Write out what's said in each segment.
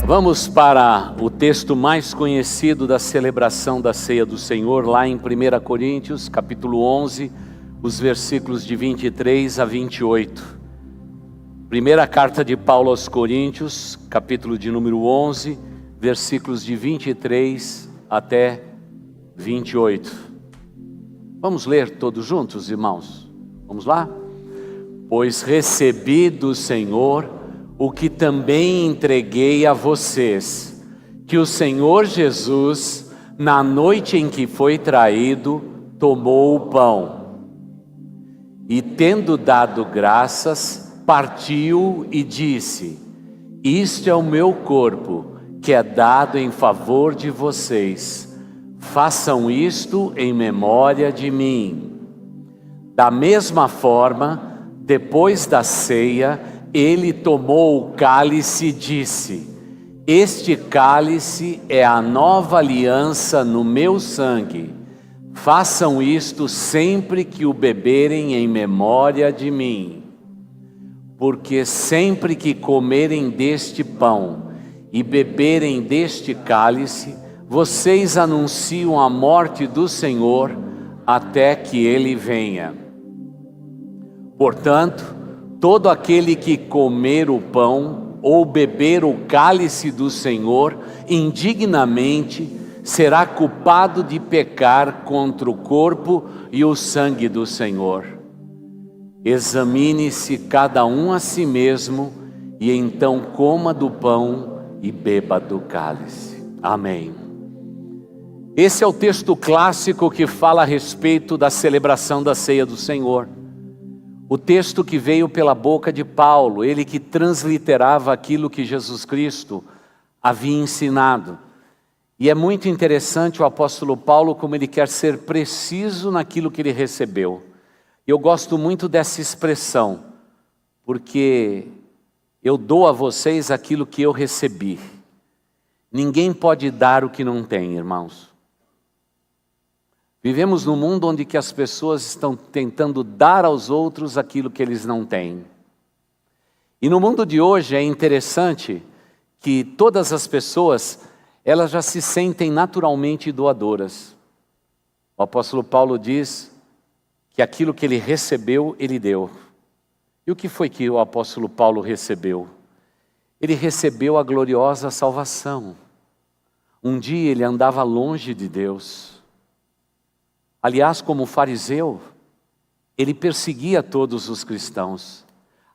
Vamos para o texto mais conhecido da celebração da Ceia do Senhor, lá em 1 Coríntios, capítulo 11, os versículos de 23 a 28. Primeira carta de Paulo aos Coríntios, capítulo de número 11, versículos de 23 até 28. Vamos ler todos juntos, irmãos? Vamos lá? Pois recebi do Senhor o que também entreguei a vocês, que o Senhor Jesus, na noite em que foi traído, tomou o pão e, tendo dado graças, partiu e disse: isto é o meu corpo, que é dado em favor de vocês. Façam isto em memória de mim. Da mesma forma, depois da ceia, ele tomou o cálice e disse: este cálice é a nova aliança no meu sangue. Façam isto sempre que o beberem em memória de mim. Porque sempre que comerem deste pão e beberem deste cálice, vocês anunciam a morte do Senhor até que ele venha. Portanto, todo aquele que comer o pão ou beber o cálice do Senhor indignamente será culpado de pecar contra o corpo e o sangue do Senhor. Examine-se cada um a si mesmo e então coma do pão e beba do cálice. Amém. Esse é o texto clássico que fala a respeito da celebração da Ceia do Senhor. O texto que veio pela boca de Paulo, ele que transliterava aquilo que Jesus Cristo havia ensinado. E é muito interessante o apóstolo Paulo como ele quer ser preciso naquilo que ele recebeu. Eu gosto muito dessa expressão, porque eu dou a vocês aquilo que eu recebi. Ninguém pode dar o que não tem, irmãos. Vivemos num mundo onde que as pessoas estão tentando dar aos outros aquilo que eles não têm. E no mundo de hoje é interessante que todas as pessoas, elas já se sentem naturalmente doadoras. O apóstolo Paulo diz que aquilo que ele recebeu, ele deu. E o que foi que o apóstolo Paulo recebeu? Ele recebeu a gloriosa salvação. Um dia ele andava longe de Deus. Aliás, como fariseu, ele perseguia todos os cristãos,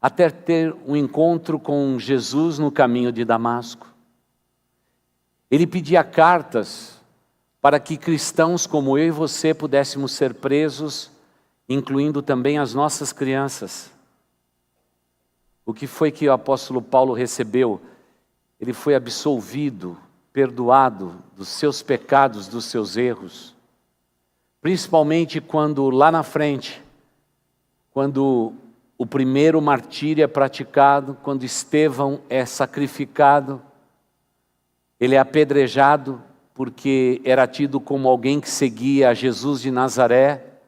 até ter um encontro com Jesus no caminho de Damasco. Ele pedia cartas para que cristãos como eu e você pudéssemos ser presos, incluindo também as nossas crianças. O que foi que o apóstolo Paulo recebeu? Ele foi absolvido, perdoado dos seus pecados, dos seus erros. Principalmente quando lá na frente, quando o primeiro martírio é praticado, quando Estevão é sacrificado, ele é apedrejado porque era tido como alguém que seguia a Jesus de Nazaré.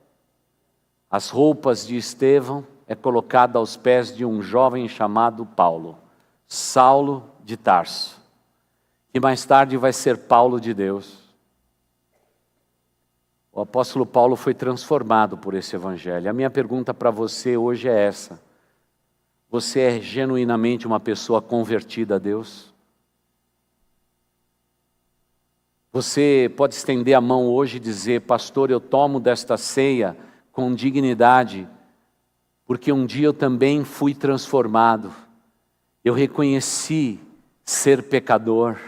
As roupas de Estevão é colocada aos pés de um jovem chamado Paulo, Saulo de Tarso, que mais tarde vai ser Paulo de Deus. O apóstolo Paulo foi transformado por esse evangelho. A minha pergunta para você hoje é essa: você é genuinamente uma pessoa convertida a Deus? Você pode estender a mão hoje e dizer: pastor, eu tomo desta ceia com dignidade, porque um dia eu também fui transformado. Eu reconheci ser pecador.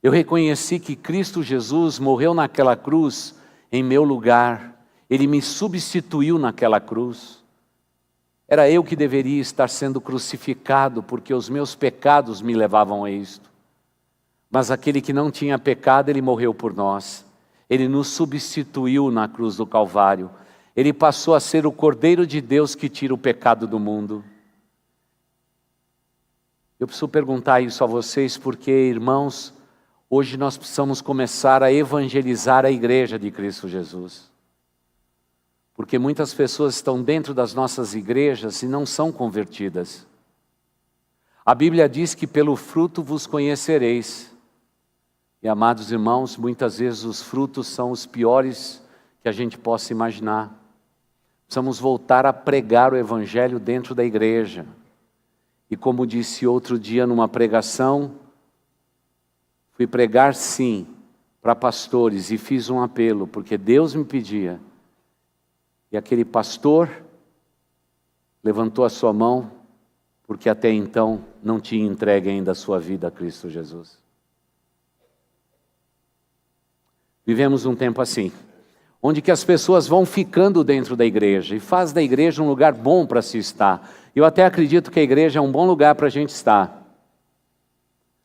Eu reconheci que Cristo Jesus morreu naquela cruz em meu lugar. Ele me substituiu naquela cruz. Era eu que deveria estar sendo crucificado, porque os meus pecados me levavam a isto. Mas aquele que não tinha pecado, ele morreu por nós. Ele nos substituiu na cruz do Calvário. Ele passou a ser o Cordeiro de Deus que tira o pecado do mundo. Eu preciso perguntar isso a vocês porque, irmãos, hoje nós precisamos começar a evangelizar a igreja de Cristo Jesus. Porque muitas pessoas estão dentro das nossas igrejas e não são convertidas. A Bíblia diz que pelo fruto vos conhecereis. E, amados irmãos, muitas vezes os frutos são os piores que a gente possa imaginar. Precisamos voltar a pregar o Evangelho dentro da igreja. E como disse outro dia numa pregação, fui pregar sim para pastores e fiz um apelo, porque Deus me pedia. E aquele pastor levantou a sua mão, porque até então não tinha entregue ainda a sua vida a Cristo Jesus. Vivemos um tempo assim, onde que as pessoas vão ficando dentro da igreja e faz da igreja um lugar bom para se estar. Eu até acredito que a igreja é um bom lugar para a gente estar.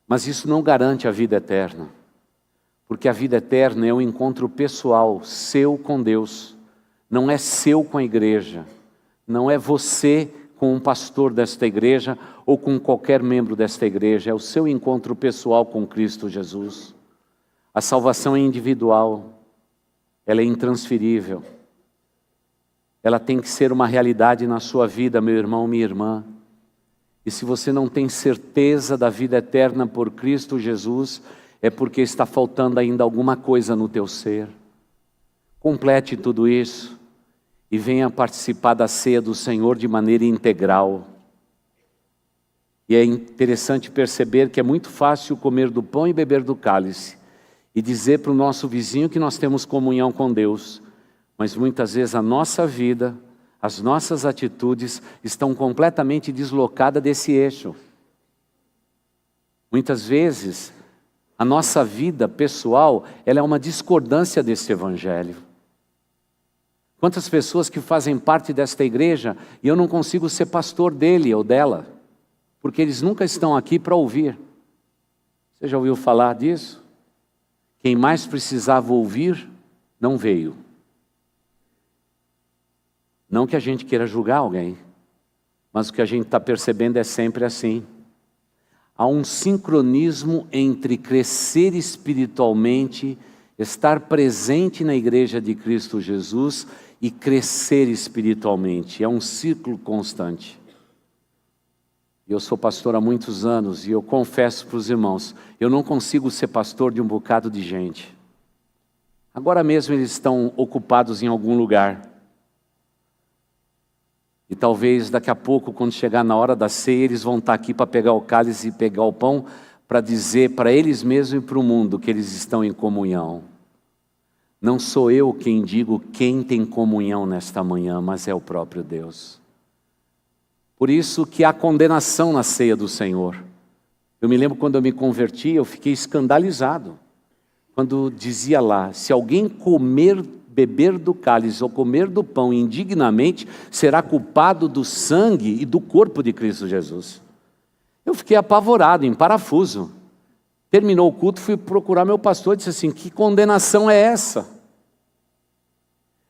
Mas isso não garante a vida eterna. Porque a vida eterna é um encontro pessoal, seu com Deus. Não é seu com a igreja. Não é você com um pastor desta igreja ou com qualquer membro desta igreja. É o seu encontro pessoal com Cristo Jesus. A salvação é individual. Ela é intransferível. Ela tem que ser uma realidade na sua vida, meu irmão, minha irmã. E se você não tem certeza da vida eterna por Cristo Jesus, é porque está faltando ainda alguma coisa no teu ser. Complete tudo isso e venha participar da ceia do Senhor de maneira integral. E é interessante perceber que é muito fácil comer do pão e beber do cálice e dizer para o nosso vizinho que nós temos comunhão com Deus, mas muitas vezes a nossa vida, as nossas atitudes estão completamente deslocadas desse eixo. Muitas vezes a nossa vida pessoal, ela é uma discordância desse Evangelho. Quantas pessoas que fazem parte desta igreja e eu não consigo ser pastor dele ou dela, porque eles nunca estão aqui para ouvir. Você já ouviu falar disso? Quem mais precisava ouvir, não veio. Não que a gente queira julgar alguém, mas o que a gente está percebendo é sempre assim. Há um sincronismo entre crescer espiritualmente, estar presente na igreja de Cristo Jesus e crescer espiritualmente. É um ciclo constante. Eu sou pastor há muitos anos e eu confesso para os irmãos, eu não consigo ser pastor de um bocado de gente. Agora mesmo eles estão ocupados em algum lugar. E talvez daqui a pouco, quando chegar na hora da ceia, eles vão estar aqui para pegar o cálice e pegar o pão, para dizer para eles mesmos e para o mundo que eles estão em comunhão. Não sou eu quem digo quem tem comunhão nesta manhã, mas é o próprio Deus. Por isso que há condenação na ceia do Senhor. Eu me lembro quando eu me converti, eu fiquei escandalizado. Quando dizia lá, se alguém beber do cálice ou comer do pão indignamente, será culpado do sangue e do corpo de Cristo Jesus. Eu fiquei apavorado, em parafuso. Terminou o culto, fui procurar meu pastor e disse assim, que condenação é essa?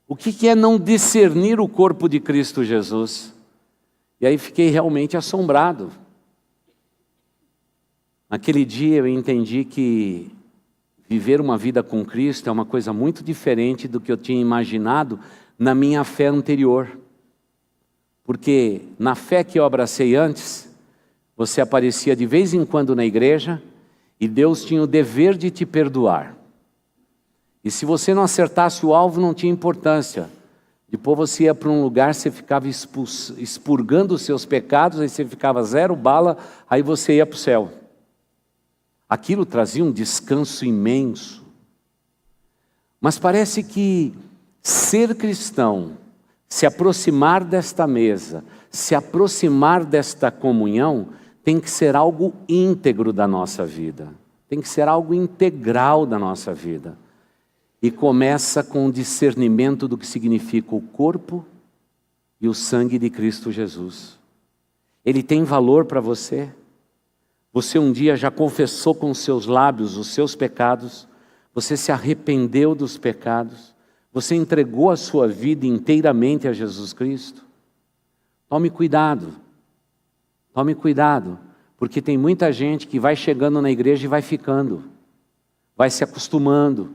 O que é não discernir o corpo de Cristo Jesus? E aí fiquei realmente assombrado. Naquele dia eu entendi que viver uma vida com Cristo é uma coisa muito diferente do que eu tinha imaginado na minha fé anterior. Porque na fé que eu abracei antes, você aparecia de vez em quando na igreja e Deus tinha o dever de te perdoar. E se você não acertasse o alvo, não tinha importância. Depois você ia para um lugar, você ficava expurgando os seus pecados, aí você ficava 0 bala, aí você ia para o céu. Aquilo trazia um descanso imenso. Mas parece que ser cristão, se aproximar desta mesa, se aproximar desta comunhão, tem que ser algo íntegro da nossa vida. Tem que ser algo integral da nossa vida. E começa com o discernimento do que significa o corpo e o sangue de Cristo Jesus. Ele tem valor para você? Você um dia já confessou com os seus lábios os seus pecados? Você se arrependeu dos pecados? Você entregou a sua vida inteiramente a Jesus Cristo? Tome cuidado, porque tem muita gente que vai chegando na igreja e vai ficando, vai se acostumando,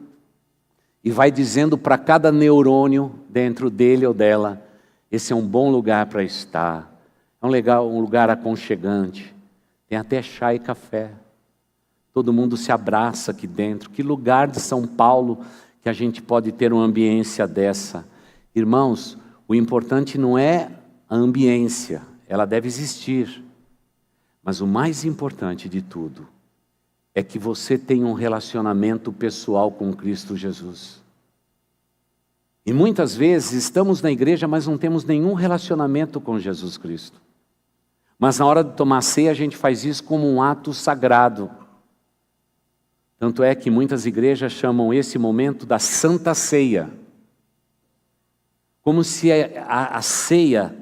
e vai dizendo para cada neurônio dentro dele ou dela, esse é um bom lugar para estar, é um lugar aconchegante. Tem até chá e café. Todo mundo se abraça aqui dentro. Que lugar de São Paulo que a gente pode ter uma ambiência dessa? Irmãos, o importante não é a ambiência, ela deve existir. Mas o mais importante de tudo é que você tenha um relacionamento pessoal com Cristo Jesus. E muitas vezes estamos na igreja, mas não temos nenhum relacionamento com Jesus Cristo. Mas na hora de tomar ceia, a gente faz isso como um ato sagrado. Tanto é que muitas igrejas chamam esse momento da Santa Ceia. Como se a ceia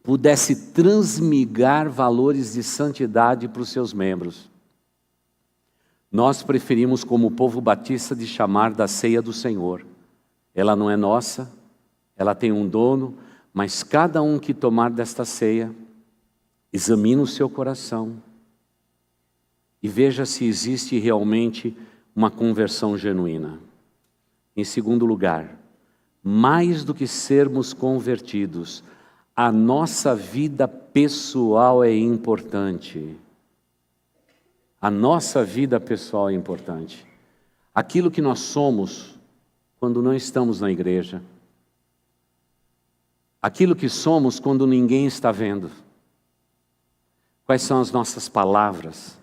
pudesse transmigrar valores de santidade para os seus membros. Nós preferimos, como povo batista, de chamar da ceia do Senhor. Ela não é nossa, ela tem um dono, mas cada um que tomar desta ceia, examine o seu coração e veja se existe realmente uma conversão genuína. Em segundo lugar, mais do que sermos convertidos, a nossa vida pessoal é importante. A nossa vida pessoal é importante. Aquilo que nós somos quando não estamos na igreja. Aquilo que somos quando ninguém está vendo. Quais são as nossas palavras?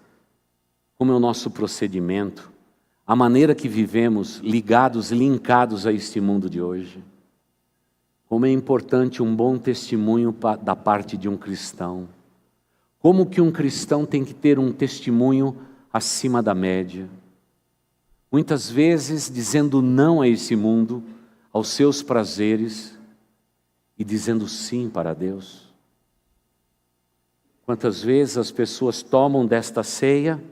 Como é o nosso procedimento? A maneira que vivemos ligados, linkados a este mundo de hoje. Como é importante um bom testemunho da parte de um cristão. Como que um cristão tem que ter um testemunho acima da média. Muitas vezes dizendo não a esse mundo, aos seus prazeres e dizendo sim para Deus. Quantas vezes as pessoas tomam desta ceia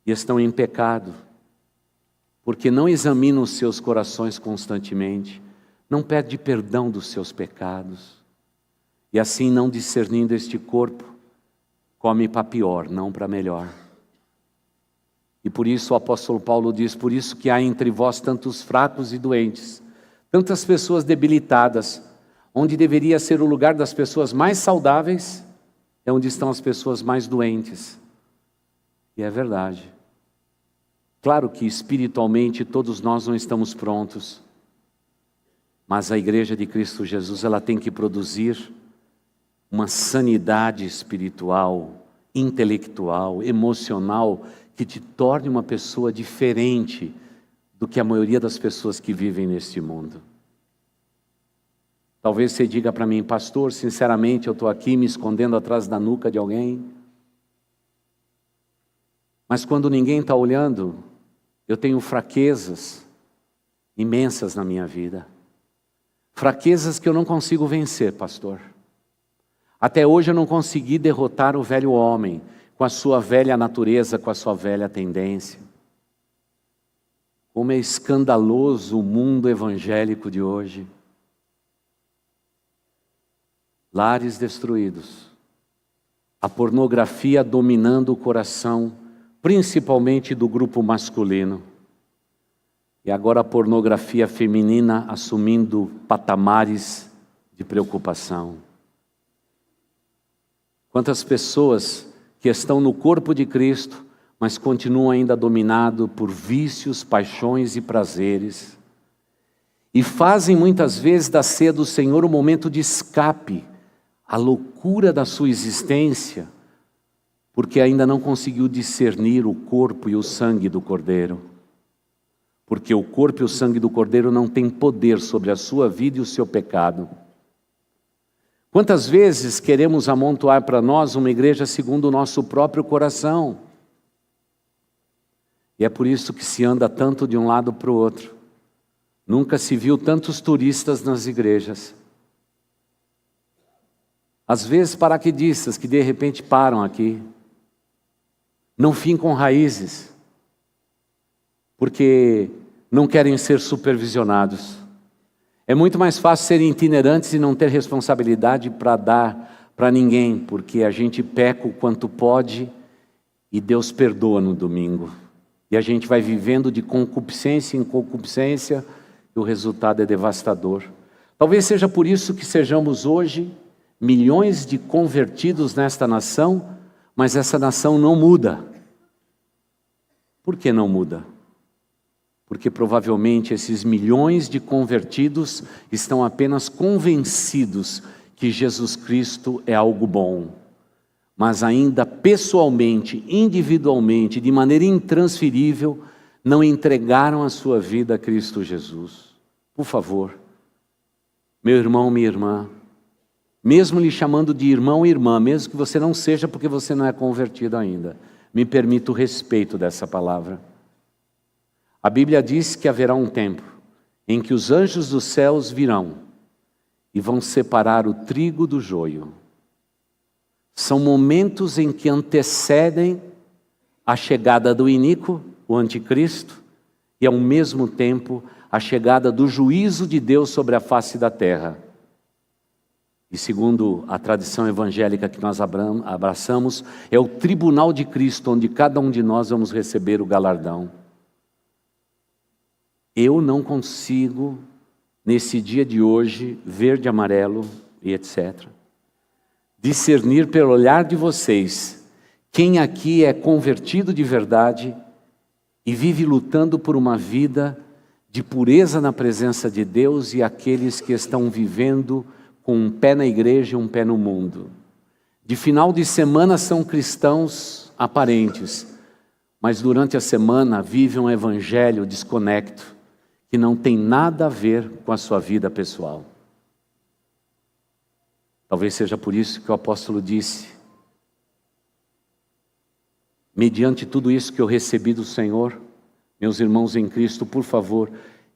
e estão em pecado, porque não examinam os seus corações constantemente, não pedem perdão dos seus pecados, e assim não discernindo este corpo, come para pior, não para melhor. E por isso o apóstolo Paulo diz, por isso que há entre vós tantos fracos e doentes, tantas pessoas debilitadas, onde deveria ser o lugar das pessoas mais saudáveis, é onde estão as pessoas mais doentes. E é verdade. Claro que espiritualmente todos nós não estamos prontos, mas a igreja de Cristo Jesus, ela tem que produzir uma sanidade espiritual, intelectual, emocional, que te torne uma pessoa diferente do que a maioria das pessoas que vivem neste mundo. Talvez você diga para mim, pastor, sinceramente eu estou aqui me escondendo atrás da nuca de alguém. Mas quando ninguém está olhando, eu tenho fraquezas imensas na minha vida. Fraquezas que eu não consigo vencer, pastor. Até hoje eu não consegui derrotar o velho homem, com a sua velha natureza, com a sua velha tendência. Como é escandaloso o mundo evangélico de hoje. Lares destruídos. A pornografia dominando o coração, principalmente do grupo masculino. E agora a pornografia feminina assumindo patamares de preocupação. Quantas pessoas que estão no corpo de Cristo, mas continuam ainda dominados por vícios, paixões e prazeres. E fazem muitas vezes da ceia do Senhor um momento de escape, a loucura da sua existência, porque ainda não conseguiu discernir o corpo e o sangue do Cordeiro. Porque o corpo e o sangue do Cordeiro não têm poder sobre a sua vida e o seu pecado. Quantas vezes queremos amontoar para nós uma igreja segundo o nosso próprio coração? E é por isso que se anda tanto de um lado para o outro. Nunca se viu tantos turistas nas igrejas. Às vezes paraquedistas que de repente param aqui. Não fincam raízes. Porque não querem ser supervisionados. É muito mais fácil serem itinerantes e não ter responsabilidade para dar para ninguém, porque a gente peca o quanto pode e Deus perdoa no domingo. E a gente vai vivendo de concupiscência em concupiscência e o resultado é devastador. Talvez seja por isso que sejamos hoje milhões de convertidos nesta nação, mas essa nação não muda. Por que não muda? Porque provavelmente esses milhões de convertidos estão apenas convencidos que Jesus Cristo é algo bom, mas ainda pessoalmente, individualmente, de maneira intransferível, não entregaram a sua vida a Cristo Jesus. Por favor, meu irmão, minha irmã, mesmo lhe chamando de irmão e irmã, mesmo que você não seja porque você não é convertido ainda, me permita o respeito dessa palavra. A Bíblia diz que haverá um tempo em que os anjos dos céus virão e vão separar o trigo do joio. São momentos em que antecedem a chegada do iníquo, o anticristo, e ao mesmo tempo a chegada do juízo de Deus sobre a face da terra. E segundo a tradição evangélica que nós abraçamos, é o tribunal de Cristo, onde cada um de nós vamos receber o galardão. Eu não consigo, nesse dia de hoje, verde, amarelo e etc., discernir pelo olhar de vocês quem aqui é convertido de verdade e vive lutando por uma vida de pureza na presença de Deus, e aqueles que estão vivendo com um pé na igreja e um pé no mundo. De final de semana são cristãos aparentes, mas durante a semana vivem um evangelho desconecto, que não tem nada a ver com a sua vida pessoal. Talvez seja por isso que o apóstolo disse: mediante tudo isso que eu recebi do Senhor, meus irmãos em Cristo, por favor,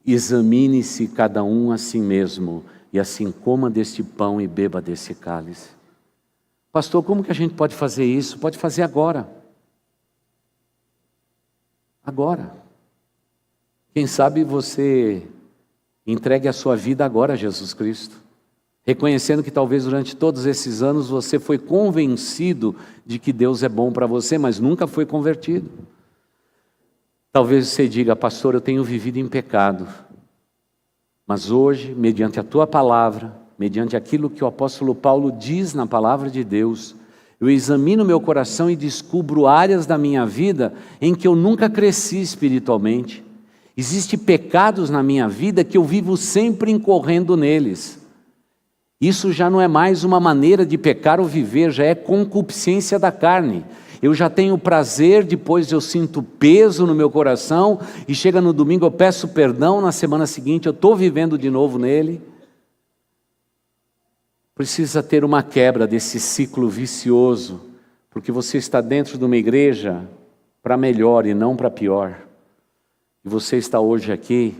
examine-se cada um a si mesmo, e assim coma deste pão e beba desse cálice. Pastor, como que a gente pode fazer isso? Pode fazer agora. Agora. Quem sabe você entregue a sua vida agora a Jesus Cristo, reconhecendo que talvez durante todos esses anos você foi convencido de que Deus é bom para você, mas nunca foi convertido. Talvez você diga: pastor, eu tenho vivido em pecado, mas hoje, mediante a tua palavra, mediante aquilo que o apóstolo Paulo diz na palavra de Deus, eu examino meu coração e descubro áreas da minha vida em que eu nunca cresci espiritualmente. Existem pecados na minha vida que eu vivo sempre incorrendo neles. Isso já não é mais uma maneira de pecar ou viver, já é concupiscência da carne. Eu já tenho prazer, depois eu sinto peso no meu coração, e chega no domingo eu peço perdão, na semana seguinte eu estou vivendo de novo nele. Precisa ter uma quebra desse ciclo vicioso, porque você está dentro de uma igreja para melhor e não para pior. E você está hoje aqui,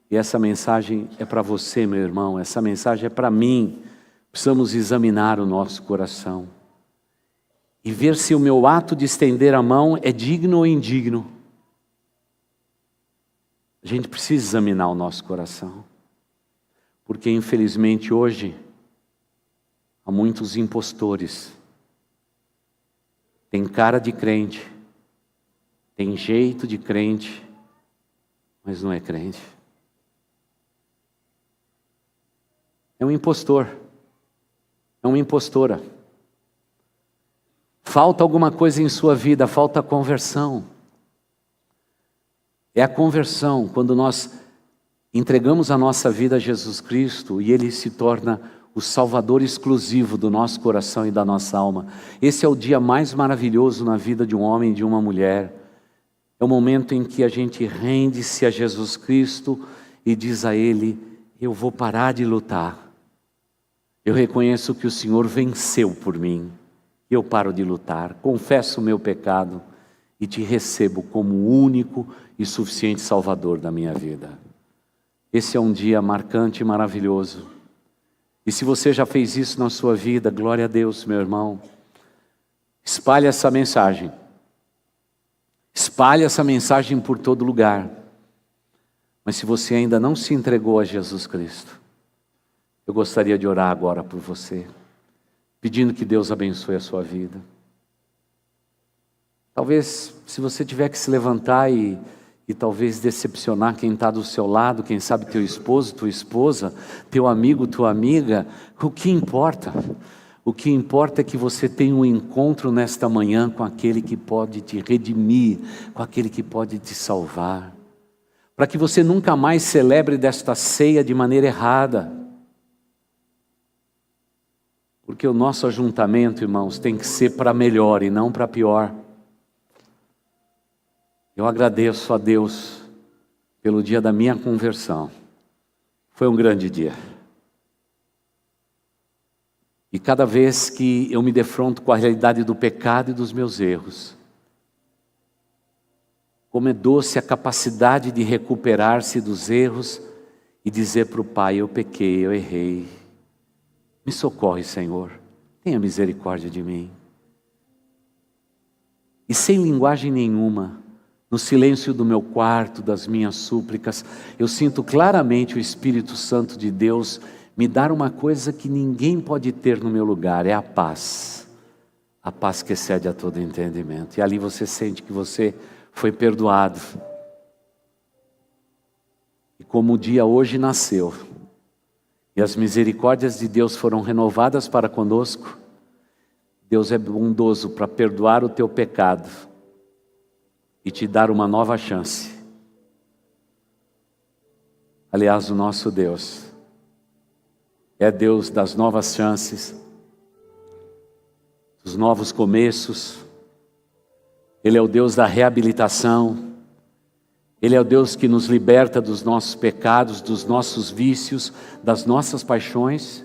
e essa mensagem é para você, meu irmão, essa mensagem é para mim. Precisamos examinar o nosso coração e ver se o meu ato de estender a mão é digno ou indigno. A gente precisa examinar o nosso coração, porque infelizmente hoje há muitos impostores. Tem cara de crente, tem jeito de crente, mas não é crente. É um impostor, é uma impostora. Falta alguma coisa em sua vida, falta conversão. É a conversão, quando nós entregamos a nossa vida a Jesus Cristo e Ele se torna o Salvador exclusivo do nosso coração e da nossa alma. Esse é o dia mais maravilhoso na vida de um homem e de uma mulher. É o momento em que a gente rende-se a Jesus Cristo e diz a Ele: eu vou parar de lutar. Eu reconheço que o Senhor venceu por mim. Eu paro de lutar, confesso o meu pecado e te recebo como o único e suficiente Salvador da minha vida. Esse é um dia marcante e maravilhoso. E se você já fez isso na sua vida, glória a Deus, meu irmão. Espalhe essa mensagem. Espalhe essa mensagem por todo lugar. Mas se você ainda não se entregou a Jesus Cristo, eu gostaria de orar agora por você, pedindo que Deus abençoe a sua vida. Talvez, se você tiver que se levantar e talvez decepcionar quem está do seu lado, quem sabe teu esposo, tua esposa, teu amigo, tua amiga, o que importa? O que importa é que você tenha um encontro nesta manhã com aquele que pode te redimir, com aquele que pode te salvar. Para que você nunca mais celebre desta ceia de maneira errada. Porque o nosso ajuntamento, irmãos, tem que ser para melhor e não para pior. Eu agradeço a Deus pelo dia da minha conversão. Foi um grande dia. E cada vez que eu me defronto com a realidade do pecado e dos meus erros, como é doce a capacidade de recuperar-se dos erros e dizer para o Pai: eu pequei, eu errei. Me socorre, Senhor, tenha misericórdia de mim. E sem linguagem nenhuma, no silêncio do meu quarto, das minhas súplicas, eu sinto claramente o Espírito Santo de Deus me dar uma coisa que ninguém pode ter no meu lugar, é a paz. A paz que excede a todo entendimento. E ali você sente que você foi perdoado. E como o dia hoje nasceu, e as misericórdias de Deus foram renovadas para conosco, Deus é bondoso para perdoar o teu pecado e te dar uma nova chance. Aliás, o nosso Deus é Deus das novas chances, dos novos começos. Ele é o Deus da reabilitação. Ele é o Deus que nos liberta dos nossos pecados, dos nossos vícios, das nossas paixões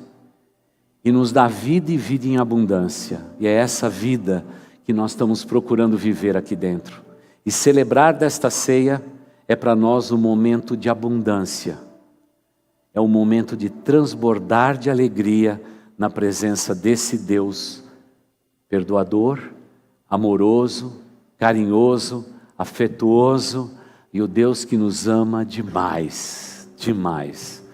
e nos dá vida e vida em abundância. E é essa vida que nós estamos procurando viver aqui dentro. E celebrar desta ceia é para nós um momento de abundância. É um momento de transbordar de alegria na presença desse Deus perdoador, amoroso, carinhoso, afetuoso, e o Deus que nos ama demais, demais.